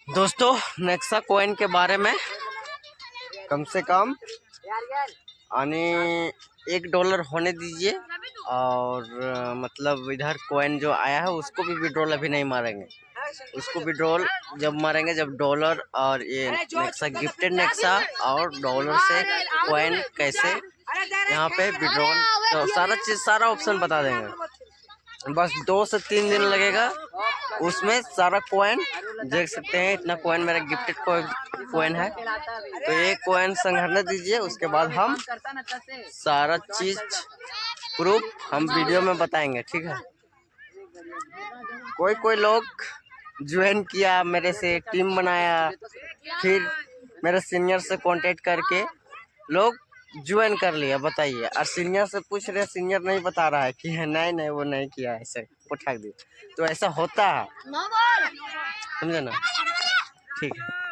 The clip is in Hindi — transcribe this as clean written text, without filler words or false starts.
दोस्तों नेक्सा कॉइन के बारे में कम से कम $1 होने दीजिए और मतलब इधर कॉइन जो आया है उसको भी विड्रॉल अभी नहीं मारेंगे। उसको विड्रॉल जब मारेंगे जब डॉलर और ये नेक्सा गिफ्टेड नेक्सा और डॉलर से कॉइन कैसे यहाँ पे विड्रॉल तो सारा चीज़ सारा ऑप्शन बता देंगे। बस 2 से 3 दिन लगेगा, उसमें सारा कॉइन देख सकते हैं। इतना कॉइन मेरा गिफ्टेड कॉइन है, तो ये कॉइन संग्रहण दीजिए। उसके बाद हम सारा चीज प्रूफ हम वीडियो में बताएंगे, ठीक है। कोई लोग ज्वाइन किया, मेरे से टीम बनाया, फिर मेरे सीनियर से कांटेक्ट करके लोग ज्वाइन कर लिया। बताइए, और सीनियर से पूछ रहे, सीनियर नहीं बता रहा है कि है नहीं वो नहीं किया, ऐसे उठा दिया। तो ऐसा होता है, समझे ना, ठीक है।